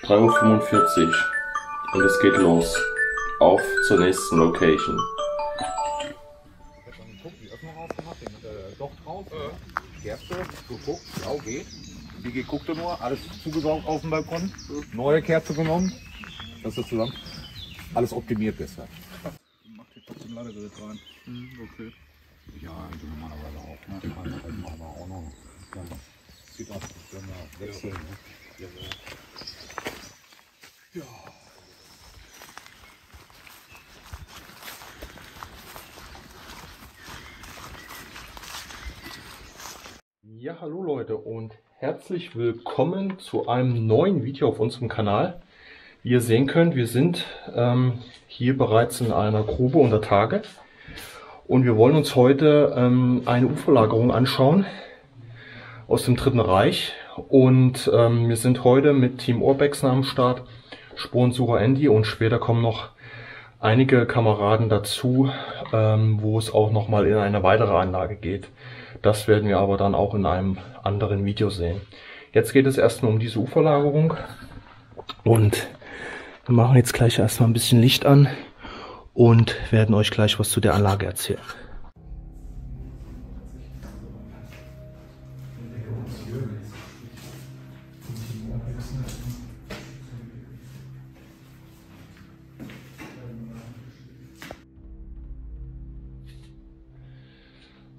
3:45 Uhr und es geht los. Auf zur nächsten Location. Die Öffnung aufgemacht, den Docht drauf, Gerste, geguckt, ja geht. Die guckte nur, alles zugesaugt auf dem Balkon, neue Kerze genommen, dass das zusammen alles optimiert ist. Macht hier trotzdem Ladegerät rein. Okay. Ja, also normalerweise auch. Ne? Machen wir auch noch. Ja, sieht aus, wenn wir wechseln. Ne? Ja. Ja, hallo Leute und herzlich willkommen zu einem neuen Video auf unserem Kanal. Wie ihr sehen könnt, wir sind hier bereits in einer Grube unter Tage und wir wollen uns heute eine Uferlagerung anschauen aus dem Dritten Reich. Und wir sind heute mit Team Urbexner am Start, Spurensucher Andy, und später kommen noch einige Kameraden dazu, wo es auch nochmal in eine weitere Anlage geht. Das werden wir aber dann auch in einem anderen Video sehen. Jetzt geht es erstmal um diese Uferlagerung und wir machen jetzt gleich erstmal ein bisschen Licht an und werden euch gleich was zu der Anlage erzählen.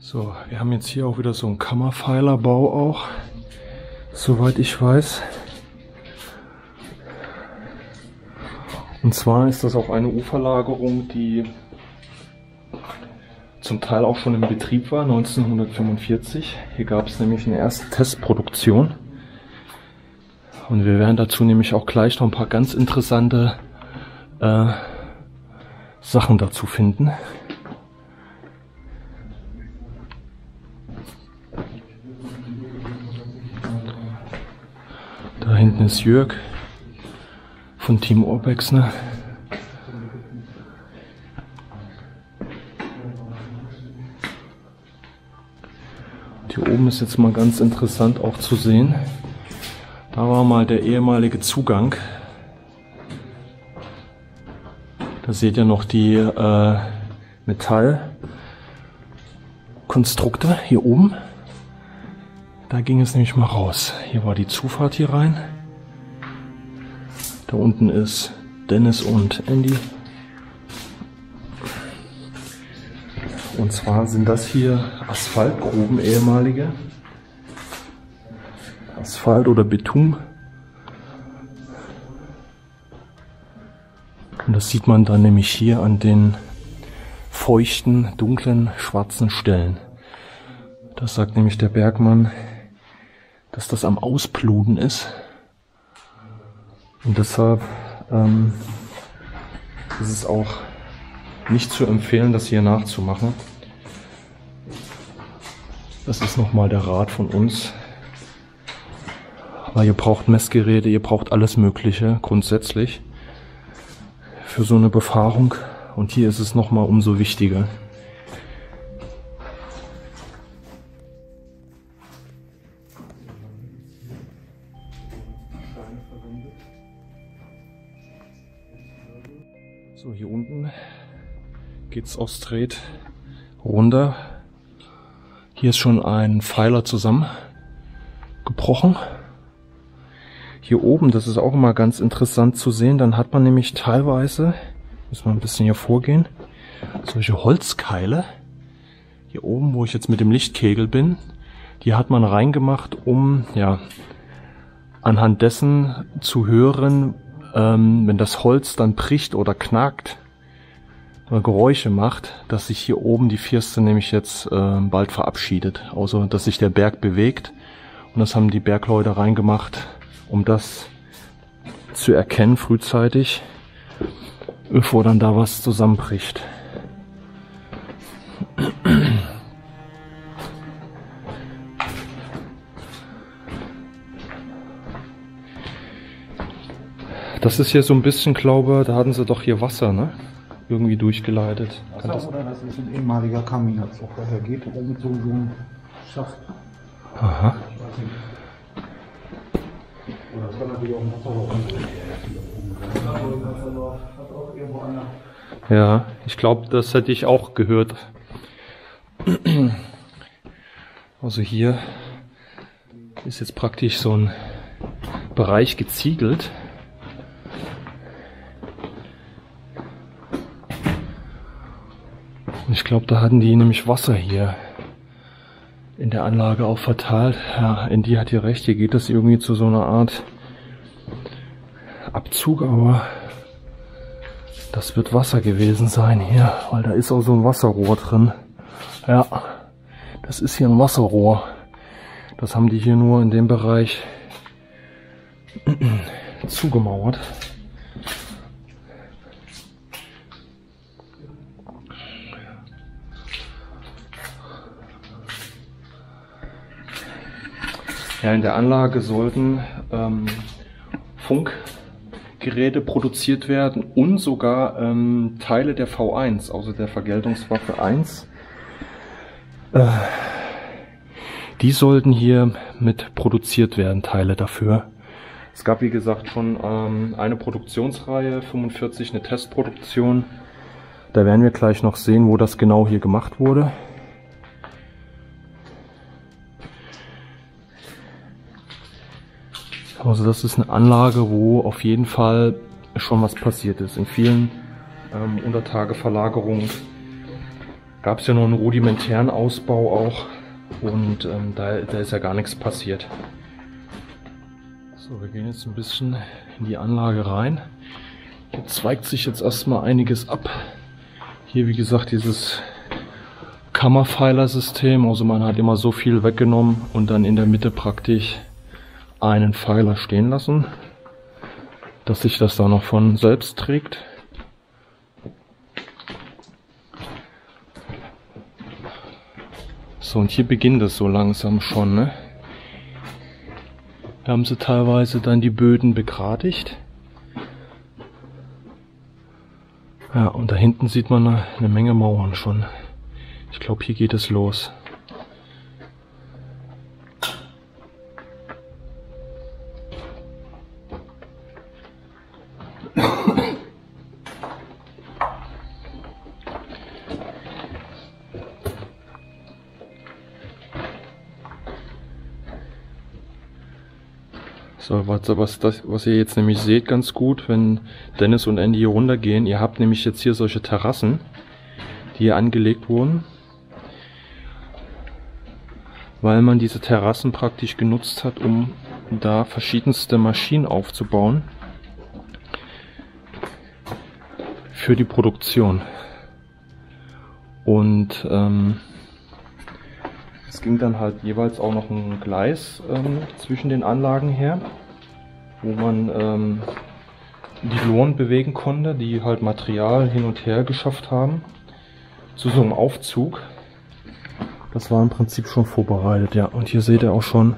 So, wir haben jetzt hier auch wieder so einen Kammerpfeilerbau auch, soweit ich weiß. Und zwar ist das auch eine Uferlagerung, die zum Teil auch schon in Betrieb war, 1945. Hier gab es nämlich eine erste Testproduktion. Und wir werden dazu nämlich auch gleich noch ein paar ganz interessante Sachen dazu finden. Da hinten ist Jörg von Team Urbexner. Und hier oben ist jetzt mal ganz interessant auch zu sehen. Da war mal der ehemalige Zugang. Da seht ihr noch die Metallkonstrukte hier oben. Da ging es nämlich mal raus. Hier war die Zufahrt hier rein. Da unten ist Dennis und Andy. Und zwar sind das hier Asphaltgruben, ehemalige. Asphalt oder Beton. Und das sieht man dann nämlich hier an den feuchten, dunklen, schwarzen Stellen. Das sagt nämlich der Bergmann, dass das am Ausbluten ist. Und deshalb ist es auch nicht zu empfehlen, das hier nachzumachen. Das ist nochmal der Rat von uns. Aber ihr braucht Messgeräte, ihr braucht alles Mögliche grundsätzlich für so eine Befahrung. Und hier ist es nochmal umso wichtiger. So, hier unten geht's aus Stret runter. Hier ist schon ein Pfeiler zusammengebrochen. Hier oben, das ist auch immer ganz interessant zu sehen, dann hat man nämlich teilweise, müssen wir ein bisschen hier vorgehen, solche Holzkeile. Hier oben, wo ich jetzt mit dem Lichtkegel bin, die hat man reingemacht, um ja anhand dessen zu hören, wenn das Holz dann bricht oder knackt oder Geräusche macht, dass sich hier oben die Firste nämlich jetzt bald verabschiedet. Also dass sich der Berg bewegt. Und das haben die Bergleute reingemacht, um das zu erkennen frühzeitig, bevor dann da was zusammenbricht. Das ist hier so ein bisschen, glaube, da hatten sie doch hier Wasser, ne? Irgendwie durchgeleitet. Wasser oder das ist ein ehemaliger Kamin, das auch daher geht, oder mit so einem Schaft. Aha. Oder das kann natürlich auch ein Wasserrohr sein. Ja, ich glaube, das hätte ich auch gehört. Also hier ist jetzt praktisch so ein Bereich geziegelt. Und ich glaube, da hatten die nämlich Wasser hier in der Anlage auch verteilt. Ja, Andy hat hier recht, hier geht das irgendwie zu so einer Art Abzug, aber das wird Wasser gewesen sein hier, weil da ist auch so ein Wasserrohr drin. Ja, das ist hier ein Wasserrohr. Das haben die hier nur in dem Bereich zugemauert. Ja, in der Anlage sollten Funkgeräte produziert werden und sogar Teile der V1, also der Vergeltungswaffe 1. Die sollten hier mit produziert werden, Teile dafür. Es gab wie gesagt schon eine Produktionsreihe, 45 eine Testproduktion. Da werden wir gleich noch sehen, wo das genau hier gemacht wurde. Also das ist eine Anlage, wo auf jeden Fall schon was passiert ist. In vielen Untertageverlagerungen gab es ja noch einen rudimentären Ausbau auch und da ist ja gar nichts passiert. So, wir gehen jetzt ein bisschen in die Anlage rein. Hier zweigt sich jetzt erstmal einiges ab. Hier wie gesagt dieses Kammerpfeilersystem, also man hat immer so viel weggenommen und dann in der Mitte praktisch einen Pfeiler stehen lassen, dass sich das da noch von selbst trägt. So, und hier beginnt es so langsam schon, ne? Da haben sie teilweise dann die Böden begradigt. Ja, und da hinten sieht man eine Menge Mauern schon. Ich glaube, hier geht es los. So, was ihr jetzt nämlich seht ganz gut, wenn Dennis und Andy hier runtergehen, ihr habt nämlich jetzt hier solche Terrassen, die hier angelegt wurden, weil man diese Terrassen praktisch genutzt hat, um da verschiedenste Maschinen aufzubauen für die Produktion. Und es ging dann halt jeweils auch noch ein Gleis zwischen den Anlagen her, wo man die Loren bewegen konnte, die halt Material hin und her geschafft haben, zu so einem Aufzug. Das war im Prinzip schon vorbereitet, ja. Und hier seht ihr auch schon,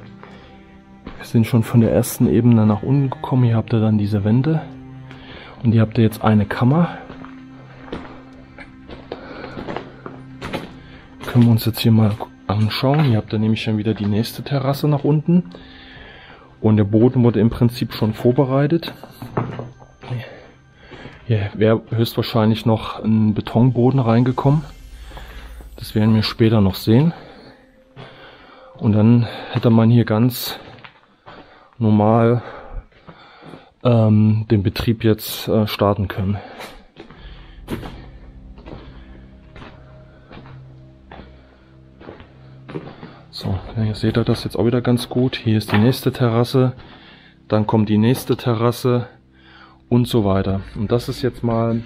wir sind schon von der ersten Ebene nach unten gekommen. Hier habt ihr dann diese Wände und hier habt ihr jetzt eine Kammer. Können wir uns jetzt hier mal anschauen. Hier habt ihr nämlich schon wieder die nächste Terrasse nach unten. Und der Boden wurde im Prinzip schon vorbereitet. Hier wäre höchstwahrscheinlich noch ein Betonboden reingekommen. Das werden wir später noch sehen. Und dann hätte man hier ganz normal den Betrieb jetzt starten können. So, hier seht ihr das jetzt auch wieder ganz gut. Hier ist die nächste Terrasse, dann kommt die nächste Terrasse und so weiter. Und das ist jetzt mal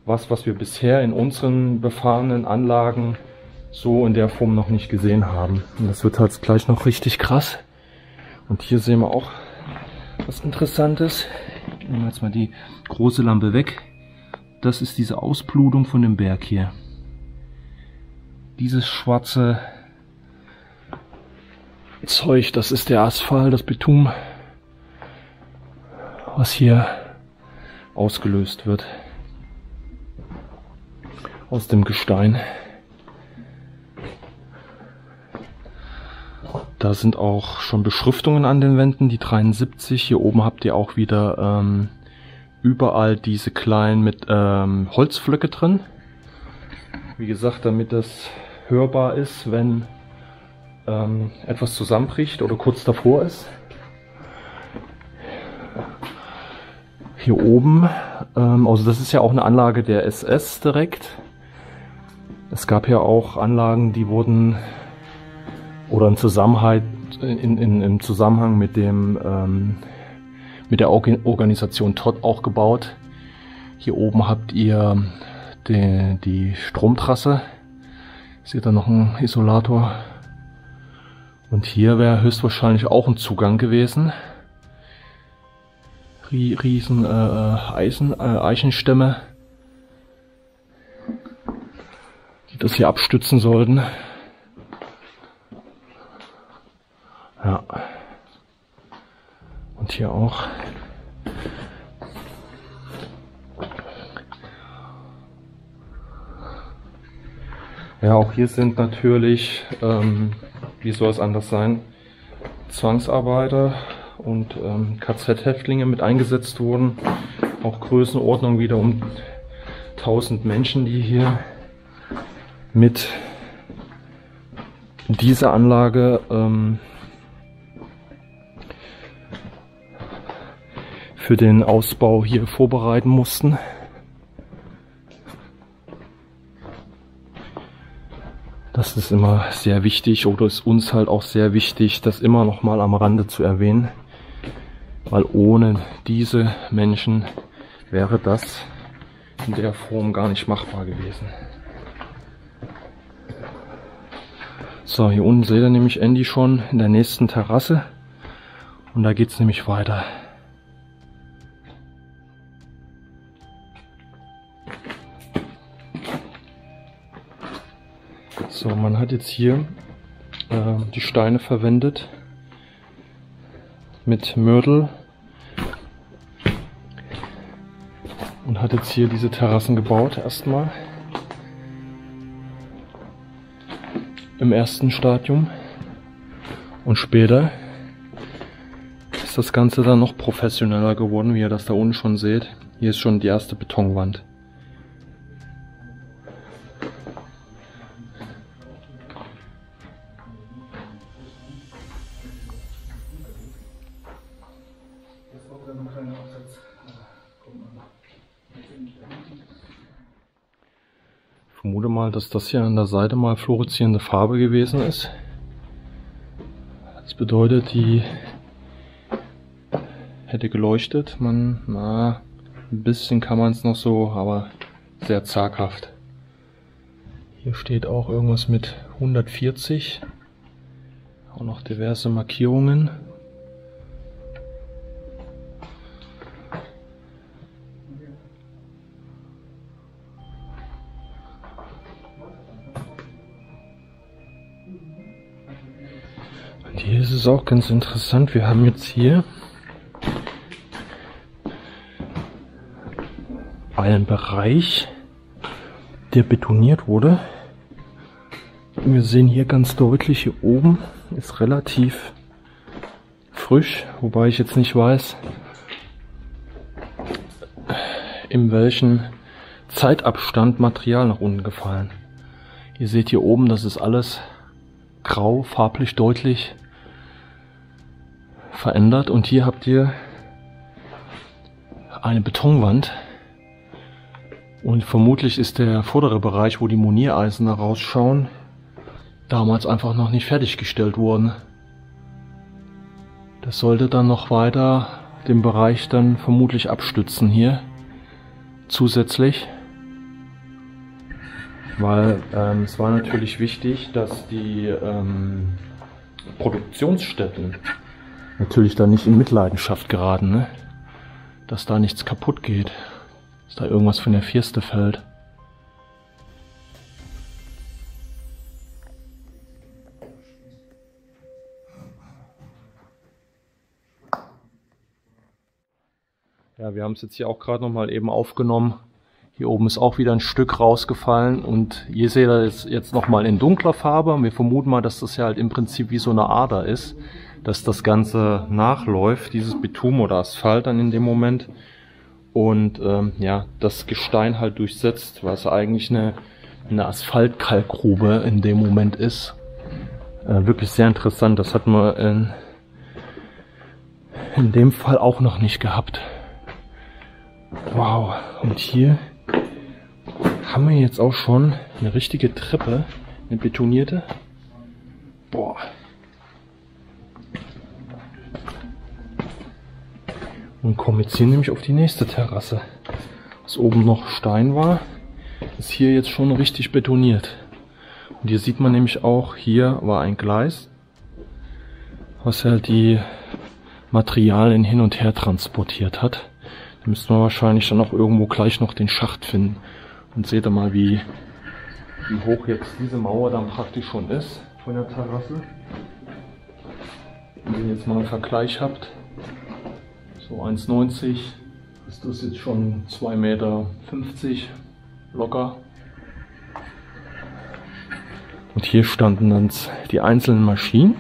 was wir bisher in unseren befahrenen Anlagen so in der Form noch nicht gesehen haben. Und das wird halt gleich noch richtig krass. Und hier sehen wir auch was Interessantes. Ich nehme jetzt mal die große Lampe weg. Das ist diese Ausblutung von dem Berg hier. Dieses schwarze Zeug, das ist der Asphalt, das Bitumen, was hier ausgelöst wird aus dem Gestein. Da sind auch schon Beschriftungen an den Wänden, die 73. Hier oben habt ihr auch wieder überall diese kleinen mit Holzpflöcke drin. Wie gesagt, damit das hörbar ist, wenn etwas zusammenbricht oder kurz davor ist. Hier oben, also das ist ja auch eine Anlage der SS direkt. Es gab ja auch Anlagen, die wurden oder im Zusammenhang mit dem mit der Organisation Todt auch gebaut. Hier oben habt ihr die Stromtrasse. Seht ihr noch einen Isolator? Und hier wäre höchstwahrscheinlich auch ein Zugang gewesen. Riesen Eichenstämme, die das hier abstützen sollten. Ja. Und hier auch. Ja, auch hier sind natürlich, wie soll es anders sein, Zwangsarbeiter und KZ-Häftlinge mit eingesetzt wurden. Auch Größenordnung wieder um 1000 Menschen, die hier mit dieser Anlage für den Ausbau hier vorbereiten mussten. Das ist immer sehr wichtig, oder ist uns halt auch sehr wichtig, das immer noch mal am Rande zu erwähnen, weil ohne diese Menschen wäre das in der Form gar nicht machbar gewesen. So, hier unten seht ihr nämlich Andy schon in der nächsten Terrasse und da geht es nämlich weiter. So, man hat jetzt hier die Steine verwendet mit Mörtel und hat jetzt hier diese Terrassen gebaut erstmal im ersten Stadium und später ist das Ganze dann noch professioneller geworden, wie ihr das da unten schon seht. Hier ist schon die erste Betonwand. Ich vermute mal, dass das hier an der Seite mal fluoreszierende Farbe gewesen ist. Das bedeutet, die hätte geleuchtet. Ein bisschen kann man es noch so, aber sehr zaghaft. Hier steht auch irgendwas mit 140. Auch noch diverse Markierungen. Und hier ist es auch ganz interessant. Wir haben jetzt hier einen Bereich, der betoniert wurde. Wir sehen hier ganz deutlich, hier oben ist relativ frisch, wobei ich jetzt nicht weiß, in welchem Zeitabstand Material nach unten gefallen. Ihr seht hier oben, das ist alles grau, farblich deutlich verändert. Und hier habt ihr eine Betonwand. Und vermutlich ist der vordere Bereich, wo die Moniereisen rausschauen, damals einfach noch nicht fertiggestellt worden. Das sollte dann noch weiter den Bereich dann vermutlich abstützen hier. Zusätzlich. Weil es war natürlich wichtig, dass die Produktionsstätten natürlich da nicht in Mitleidenschaft geraten, ne? Dass da nichts kaputt geht. Dass da irgendwas von der Firste fällt. Ja, wir haben es jetzt hier auch gerade noch mal eben aufgenommen. Hier oben ist auch wieder ein Stück rausgefallen und hier seht ihr das jetzt nochmal in dunkler Farbe. Wir vermuten mal, dass das ja halt im Prinzip wie so eine Ader ist, dass das Ganze nachläuft, dieses Bitumen oder Asphalt dann in dem Moment. Und ja, das Gestein halt durchsetzt, was eigentlich eine Asphaltkalkgrube in dem Moment ist. Wirklich sehr interessant, das hatten wir in dem Fall auch noch nicht gehabt. Wow, und hier haben wir jetzt auch schon eine richtige Treppe, eine betonierte. Boah. Und kommen jetzt hier nämlich auf die nächste Terrasse. Was oben noch Stein war, ist hier jetzt schon richtig betoniert. Und hier sieht man nämlich auch, hier war ein Gleis, was halt die Materialien hin und her transportiert hat. Da müssten wir wahrscheinlich dann auch irgendwo gleich noch den Schacht finden. Und seht ihr mal, wie hoch jetzt diese Mauer dann praktisch schon ist von der Terrasse. Wenn ihr jetzt mal einen Vergleich habt, so 1,90 ist das jetzt schon 2,50 Meter locker. Und hier standen dann die einzelnen Maschinen.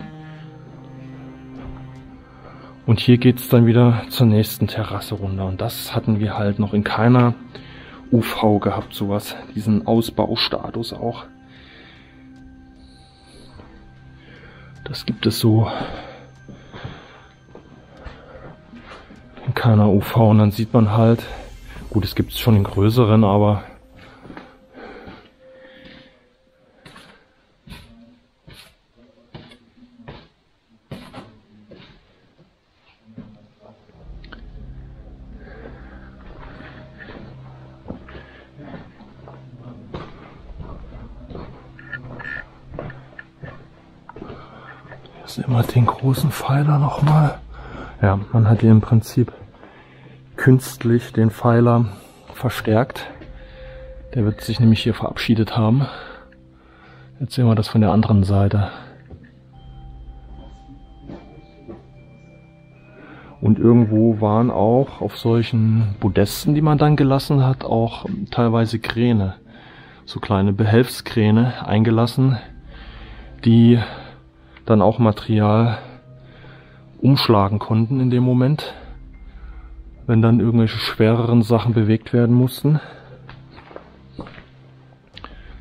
Und hier geht es dann wieder zur nächsten Terrasse runter. Und das hatten wir halt noch in keiner UV gehabt, sowas. Diesen Ausbaustatus auch. Das gibt es so in keiner UV. Und dann sieht man halt, gut, es gibt es schon in größeren, aber immer den großen Pfeiler nochmal. Ja, man hat hier im Prinzip künstlich den Pfeiler verstärkt. Der wird sich nämlich hier verabschiedet haben. Jetzt sehen wir das von der anderen Seite. Und irgendwo waren auch auf solchen Podesten, die man dann gelassen hat, auch teilweise Kräne. So kleine Behelfskräne eingelassen, die dann auch Material umschlagen konnten in dem Moment, wenn dann irgendwelche schwereren Sachen bewegt werden mussten.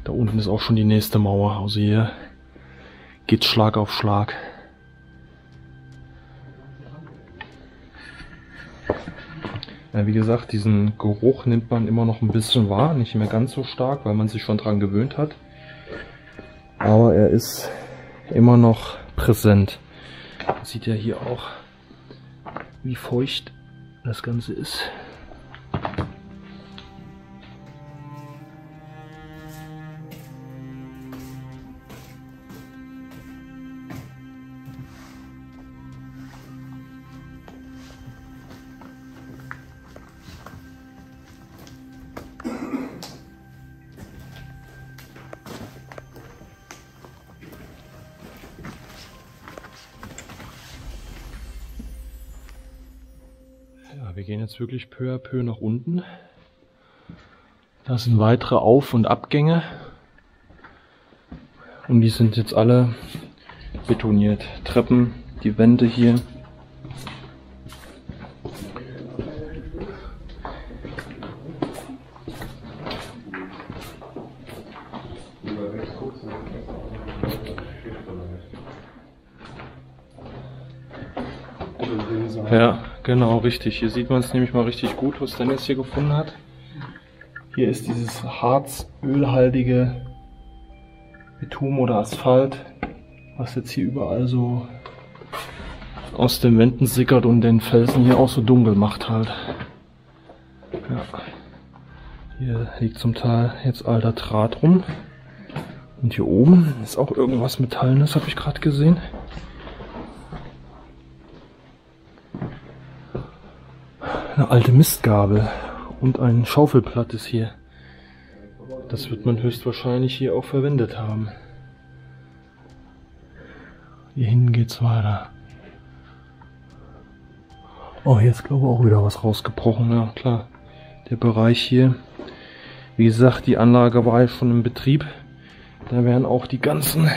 Da unten ist auch schon die nächste Mauer, also hier geht's Schlag auf Schlag. Ja, wie gesagt, diesen Geruch nimmt man immer noch ein bisschen wahr, nicht mehr ganz so stark, weil man sich schon dran gewöhnt hat. Aber er ist immer noch präsent. Man sieht ja hier auch, wie feucht das Ganze ist. Wir gehen jetzt wirklich peu à peu nach unten. Da sind weitere Auf- und Abgänge. Und die sind jetzt alle betoniert. Treppen, die Wände hier. Ja, genau, richtig. Hier sieht man es nämlich mal richtig gut, was Dennis hier gefunden hat. Hier ist dieses harzölhaltige Bitumen oder Asphalt, was jetzt hier überall so aus den Wänden sickert und den Felsen hier auch so dunkel macht halt. Ja. Hier liegt zum Teil jetzt alter Draht rum. Und hier oben ist auch irgendwas Metallenes, habe ich gerade gesehen. Eine alte Mistgabel und ein Schaufelblatt ist hier. Das wird man höchstwahrscheinlich hier auch verwendet haben. Hier hinten geht's weiter. Oh, hier ist glaube ich auch wieder was rausgebrochen. Ja klar, der Bereich hier Wie gesagt, die Anlage war ja schon im Betrieb. Da werden auch die ganzen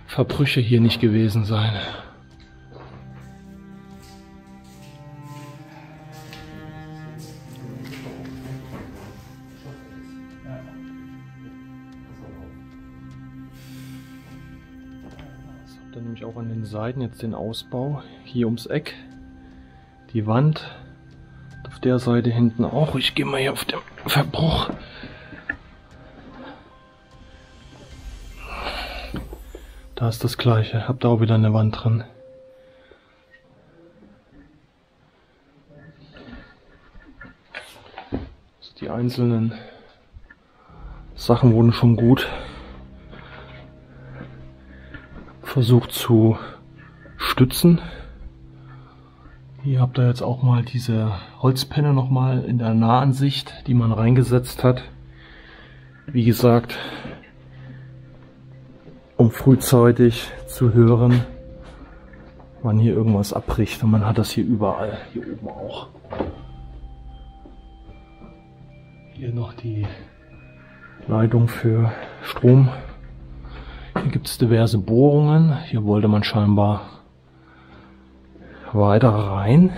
Verbrüche hier nicht gewesen sein. Ich habe dann nämlich auch an den Seiten jetzt den Ausbau hier ums Eck. Die Wand. Auf der Seite hinten auch. Ich gehe mal hier auf den Verbruch. Da ist das gleiche. Hab da auch wieder eine Wand drin. Die einzelnen Sachen wurden schon gut versucht zu stützen. Hier habt ihr jetzt auch mal diese Holzpenne nochmal in der Nahansicht, die man reingesetzt hat. Wie gesagt, um frühzeitig zu hören, wann hier irgendwas abbricht. Und man hat das hier überall, hier oben auch. Hier noch die Leitung für Strom. Hier gibt es diverse Bohrungen. Hier wollte man scheinbar weiter rein.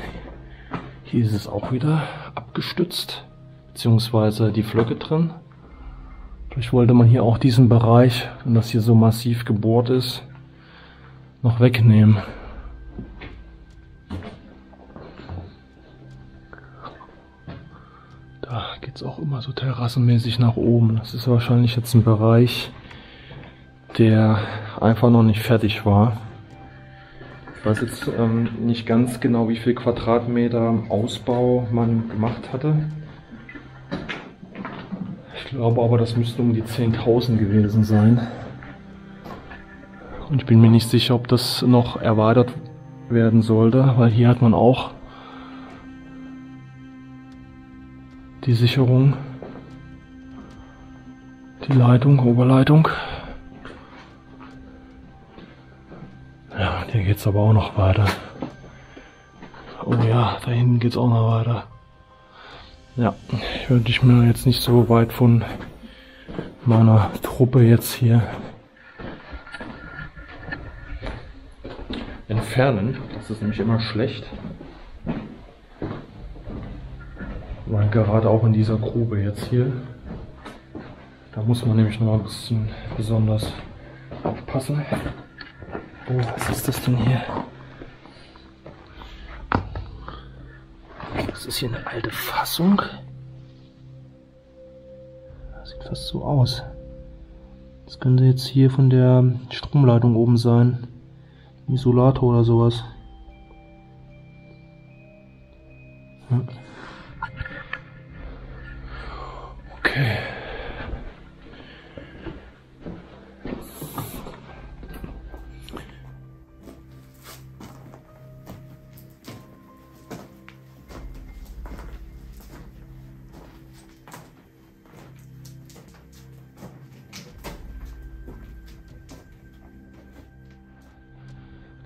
Hier ist es auch wieder abgestützt, beziehungsweise die Flöcke drin. Vielleicht wollte man hier auch diesen Bereich, wenn das hier so massiv gebohrt ist, noch wegnehmen. Da geht es auch immer so terrassenmäßig nach oben. Das ist wahrscheinlich jetzt ein Bereich, der einfach noch nicht fertig war. Ich weiß jetzt nicht ganz genau, wie viel Quadratmeter Ausbau man gemacht hatte. Ich glaube aber, das müssten um die 10.000 gewesen sein. Und ich bin mir nicht sicher, ob das noch erweitert werden sollte, weil hier hat man auch die Sicherung, die Leitung, Oberleitung. Ja, hier geht es aber auch noch weiter. Oh ja, da hinten geht es auch noch weiter. Ja, würde ich mir jetzt nicht so weit von meiner Truppe jetzt hier entfernen. Das ist nämlich immer schlecht. Weil gerade auch in dieser Grube jetzt hier, da muss man nämlich noch mal ein bisschen besonders aufpassen. Oh, was ist das denn hier? Das ist hier eine alte Fassung. Das sieht fast so aus. Das könnte jetzt hier von der Stromleitung oben sein. Isolator oder sowas. Ja. Okay.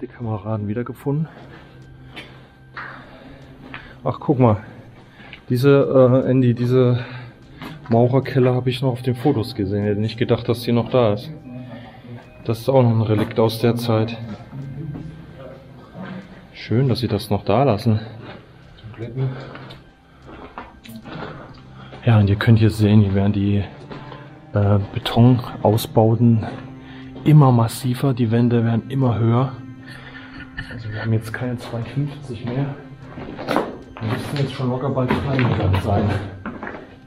Die Kameraden wiedergefunden. Ach, guck mal. Diese Andy, diese Maurerkeller habe ich noch auf den Fotos gesehen. Ich hätte nicht gedacht, dass die noch da ist. Das ist auch noch ein Relikt aus der Zeit. Schön, dass sie das noch da lassen. Ja, und ihr könnt hier sehen, hier werden die Betonausbauten immer massiver, die Wände werden immer höher. Also wir haben jetzt keine 2,50 mehr. Wir müssen jetzt schon locker bald 3 Meter sein.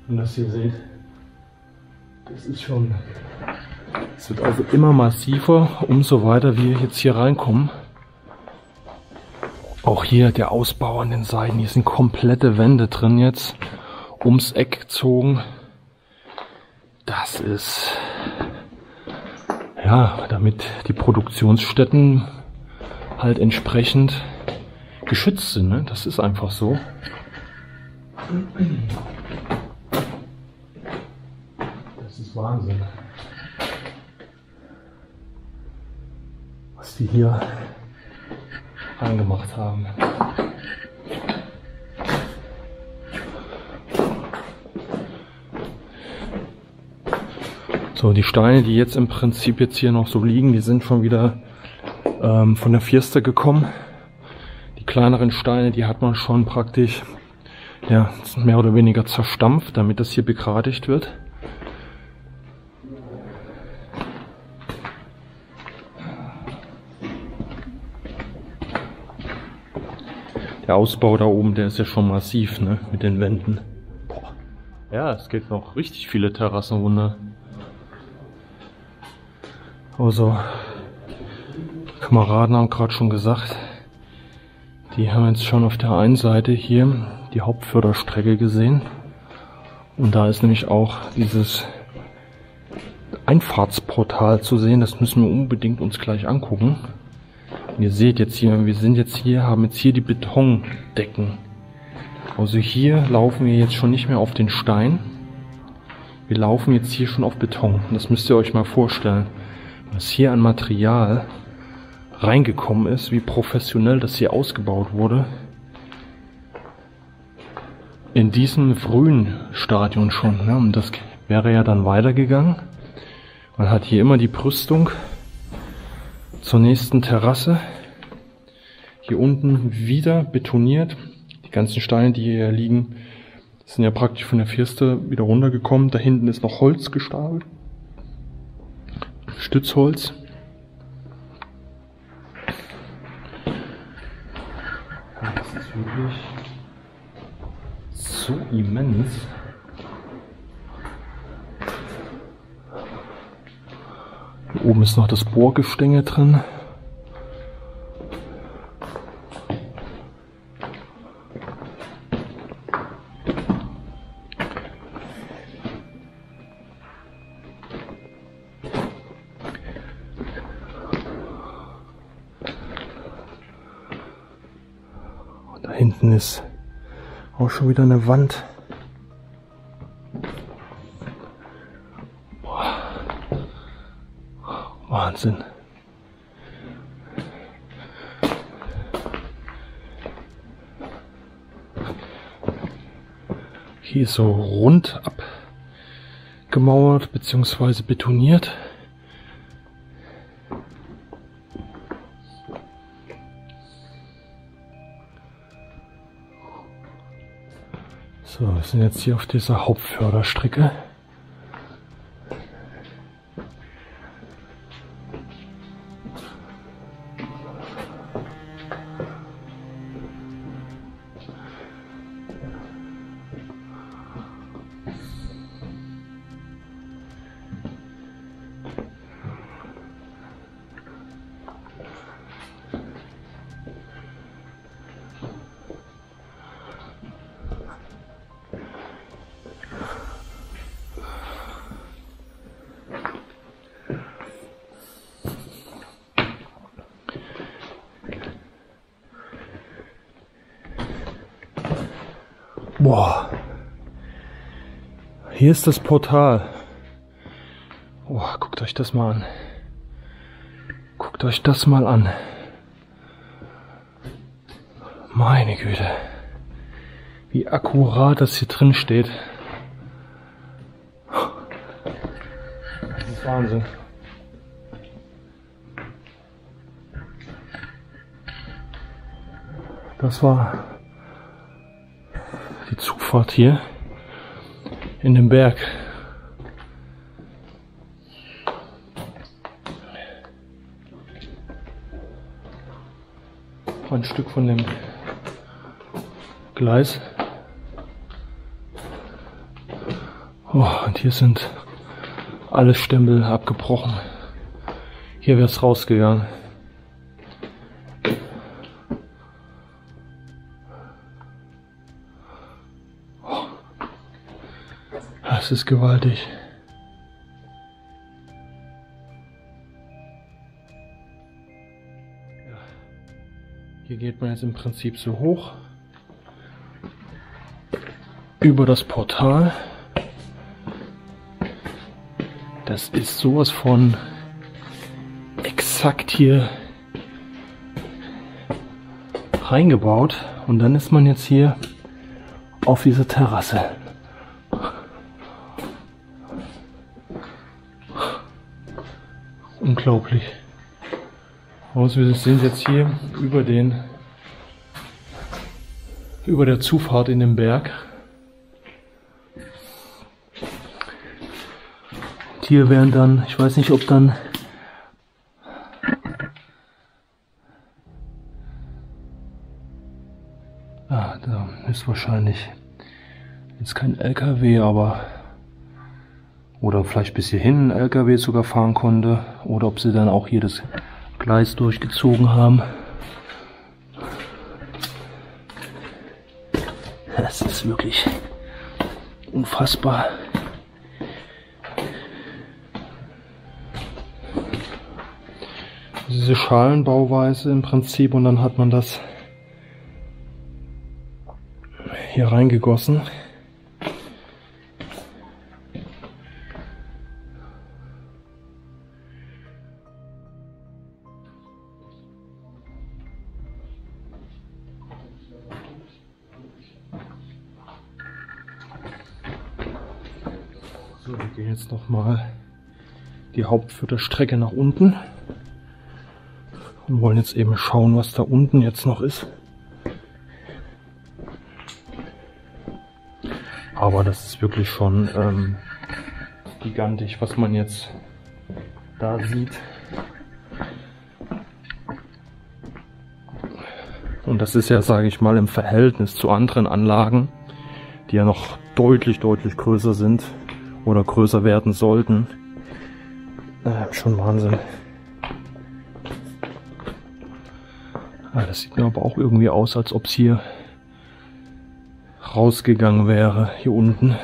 Wenn ihr das hier seht. Das ist schon... Es wird also immer massiver, umso weiter wir jetzt hier reinkommen. Auch hier der Ausbau an den Seiten. Hier sind komplette Wände drin jetzt. Ums Eck gezogen. Das ist... Ja, damit die Produktionsstätten halt entsprechend geschützt sind. Ne? Das ist einfach so. Das ist Wahnsinn. Was die hier angemacht haben. So, die Steine, die jetzt im Prinzip jetzt hier noch so liegen, die sind schon wieder von der Firste gekommen. Die kleineren Steine, die hat man schon praktisch ja, mehr oder weniger zerstampft, damit das hier begradigt wird. Der Ausbau da oben, der ist ja schon massiv, ne, mit den Wänden. Boah. Ja, es geht noch richtig viele Terrassen runter. Also, Kameraden haben gerade schon gesagt, die haben jetzt schon auf der einen Seite hier die Hauptförderstrecke gesehen. Und da ist nämlich auch dieses Einfahrtsportal zu sehen. Das müssen wir unbedingt uns gleich angucken. Und ihr seht jetzt hier, wir sind jetzt hier, haben jetzt hier die Betondecken. Also hier laufen wir jetzt schon nicht mehr auf den Stein. Wir laufen jetzt hier schon auf Beton. Das müsst ihr euch mal vorstellen. Was hier an Material reingekommen ist, wie professionell das hier ausgebaut wurde. In diesem frühen Stadion schon. Ne? Und das wäre ja dann weitergegangen. Man hat hier immer die Brüstung zur nächsten Terrasse. Hier unten wieder betoniert. Die ganzen Steine, die hier liegen, sind ja praktisch von der Firste wieder runtergekommen. Da hinten ist noch Holz gestapelt. Stützholz. Das ist wirklich so immens. Hier oben ist noch das Bohrgestänge drin. Und da hinten ist auch schon wieder eine Wand. Boah. Wahnsinn. Hier ist so rund abgemauert bzw. betoniert. So, wir sind jetzt hier auf dieser Hauptförderstrecke. Boah, hier ist das Portal. Boah, guckt euch das mal an. Guckt euch das mal an. Meine Güte, wie akkurat das hier drin steht. Das ist Wahnsinn. Das war die Zufahrt hier in den Berg. Ein Stück von dem Gleis. Oh, und hier sind alle Stempel abgebrochen. Hier wäre es rausgegangen. Das ist gewaltig. Ja. Hier geht man jetzt im Prinzip so hoch über das Portal. Das ist sowas von exakt hier reingebaut und dann ist man jetzt hier auf dieser Terrasse. Unglaublich. Wir sind jetzt hier über der Zufahrt in den Berg. Und hier wären dann, ich weiß nicht, ob dann da ist wahrscheinlich jetzt kein LKW, aber oder vielleicht bis hierhin ein LKW sogar fahren konnte, oder ob sie dann auch hier das Gleis durchgezogen haben. Das ist wirklich unfassbar. Diese Schalenbauweise im Prinzip, und dann hat man das hier reingegossen. So, wir gehen jetzt nochmal die Hauptförderstrecke nach unten und wollen jetzt eben schauen, was da unten jetzt noch ist. Aber das ist wirklich schon gigantisch, was man jetzt da sieht. Und das ist ja, sage ich mal, im Verhältnis zu anderen Anlagen, die ja noch deutlich größer sind oder größer werden sollten. Schon Wahnsinn. Das sieht mir aber auch irgendwie aus, als ob es hier rausgegangen wäre, hier unten.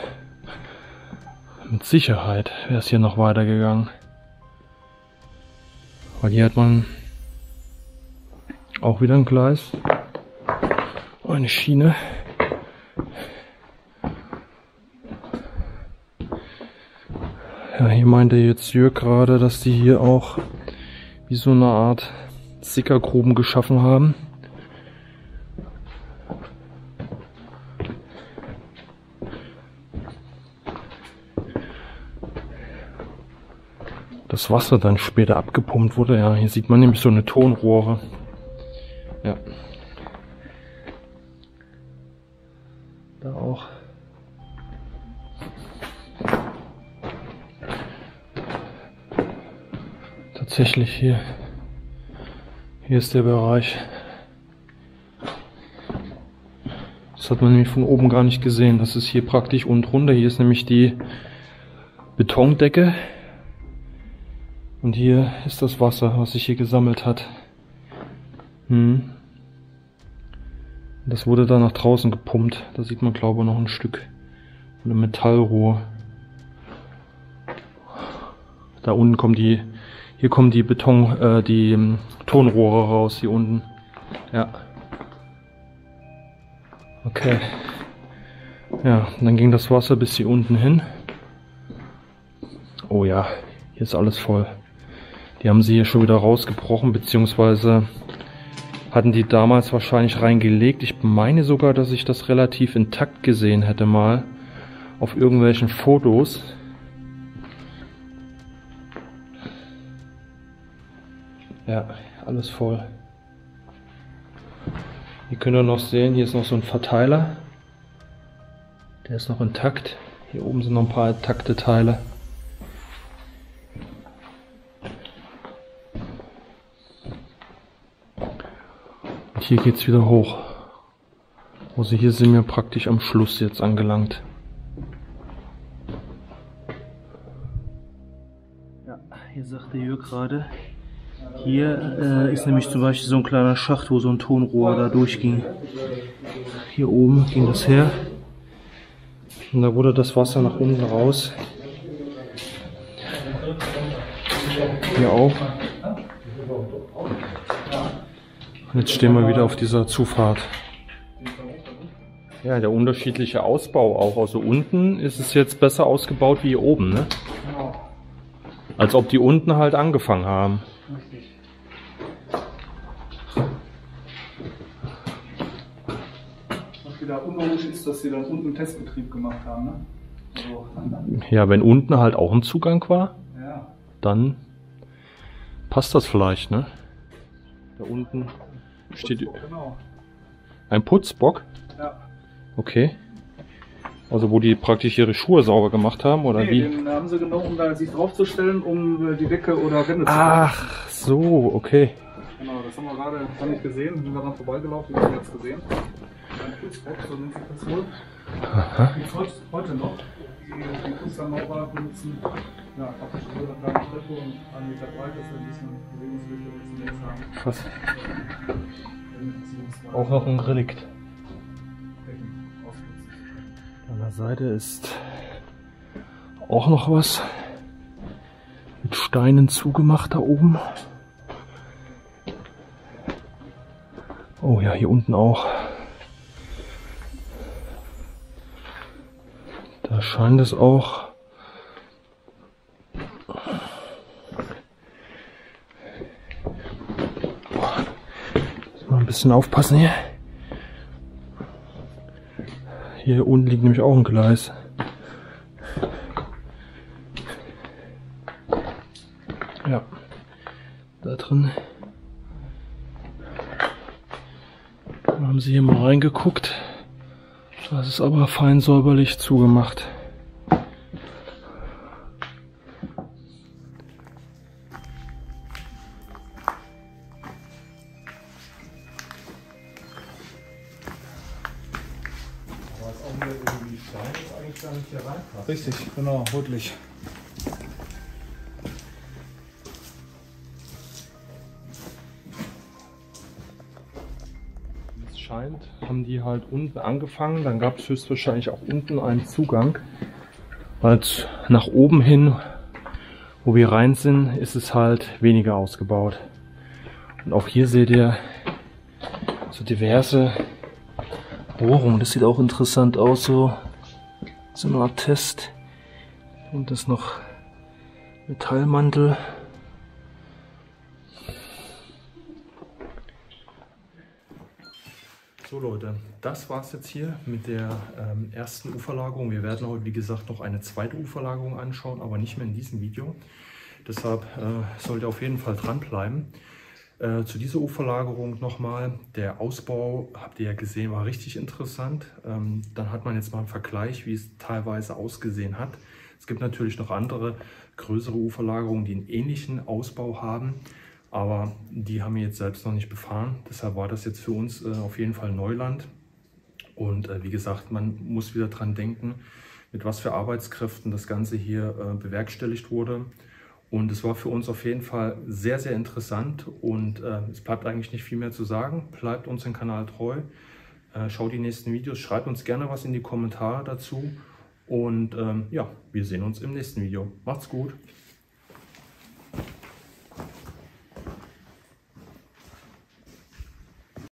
Mit Sicherheit wäre es hier noch weitergegangen. Weil hier hat man auch wieder ein Gleis. Eine Schiene. Ja, hier meinte jetzt Jörg gerade, dass die hier auch wie so eine Art Sickergruben geschaffen haben. Das Wasser dann später abgepumpt wurde. Ja, hier sieht man nämlich so eine Tonrohre. Ja. Da auch. Tatsächlich hier. Hier ist der Bereich. Das hat man nämlich von oben gar nicht gesehen. Das ist hier praktisch unten runter. Hier ist nämlich die Betondecke. Und hier ist das Wasser, was sich hier gesammelt hat. Das wurde da nach draußen gepumpt. Da sieht man, glaube ich, noch ein Stück von einem Metallrohr. Da unten kommen die, hier kommen die die Tonrohre raus, hier unten. Ja. Okay. Ja, und dann ging das Wasser bis hier unten hin. Oh ja, hier ist alles voll. Die haben sie hier schon wieder rausgebrochen, beziehungsweise hatten die damals wahrscheinlich reingelegt. Ich meine sogar, dass ich das relativ intakt gesehen hätte mal auf irgendwelchen Fotos. Ja, alles voll. Hier könnt ihr noch sehen, hier ist noch so ein Verteiler. Der ist noch intakt. Hier oben sind noch ein paar intakte Teile. Hier geht es wieder hoch. Also hier sind wir praktisch am Schluss jetzt angelangt. Ja, hier sagte Jörg gerade, hier ist nämlich zum Beispiel so ein kleiner Schacht, wo so ein Tonrohr da durchging. Hier oben ging das her. Und da wurde das Wasser nach unten raus. Hier auch. Jetzt stehen wir wieder auf dieser Zufahrt. Ja, der unterschiedliche Ausbau auch. Also unten ist es jetzt besser ausgebaut wie hier oben, ne? Als ob die unten halt angefangen haben. Was wieder unlogisch ist, dass sie dann unten einen Testbetrieb gemacht haben, ne? Also, ja, wenn unten halt auch ein Zugang war, ja. dann passt das vielleicht, ne? Da unten steht Genau. ein Putzbock. Ja. Okay. Also wo die praktisch ihre Schuhe sauber gemacht haben, oder Nee, wie? den haben sie genommen, um da sich draufzustellen, um die Decke oder Wände zu machen. Ach, so, okay. Genau, das haben wir gerade noch nicht gesehen. Sind wir dran vorbeigelaufen, haben wir jetzt gesehen. Ein Putzbock, so nennt sich das wohl. Gibt's heute noch. Die Putzermaurer benutzen ja, praktisch so eine kleine Treppe und 1 Meter breit, dass wir ein bisschen Bewegungsfläche und ein bisschen haben. Krass. Auch noch ein Relikt. An der Seite ist auch noch was mit Steinen zugemacht da oben. Oh ja, hier unten auch. Da scheint es auch mal ein bisschen aufpassen hier. Hier unten liegt nämlich auch ein Gleis. Ja, da drin haben sie hier mal reingeguckt. Das ist aber fein säuberlich zugemacht. Richtig, genau, rötlich. Es scheint, haben die halt unten angefangen, dann gab es höchstwahrscheinlich auch unten einen Zugang. Weil nach oben hin, wo wir rein sind, ist es halt weniger ausgebaut. Und auch hier seht ihr so diverse Bohrungen. Das sieht auch interessant aus, so eine Art Test. Und das noch Metallmantel. So Leute, das war's jetzt hier mit der ersten Uferlagerung. Wir werden heute, wie gesagt, noch eine zweite Uferlagerung anschauen, aber nicht mehr in diesem Video. Deshalb sollt ihr auf jeden Fall dranbleiben. Zu dieser Uferlagerung nochmal, der Ausbau, habt ihr ja gesehen, war richtig interessant. Dann hat man jetzt mal einen Vergleich, wie es teilweise ausgesehen hat. Es gibt natürlich noch andere größere Uferlagerungen, die einen ähnlichen Ausbau haben, aber die haben wir jetzt selbst noch nicht befahren. Deshalb war das jetzt für uns auf jeden Fall Neuland. Und wie gesagt, man muss wieder dran denken, mit was für Arbeitskräften das Ganze hier bewerkstelligt wurde. Und es war für uns auf jeden Fall sehr, sehr interessant und es bleibt eigentlich nicht viel mehr zu sagen. Bleibt uns dem Kanal treu, schaut die nächsten Videos, schreibt uns gerne was in die Kommentare dazu und ja, wir sehen uns im nächsten Video. Macht's gut!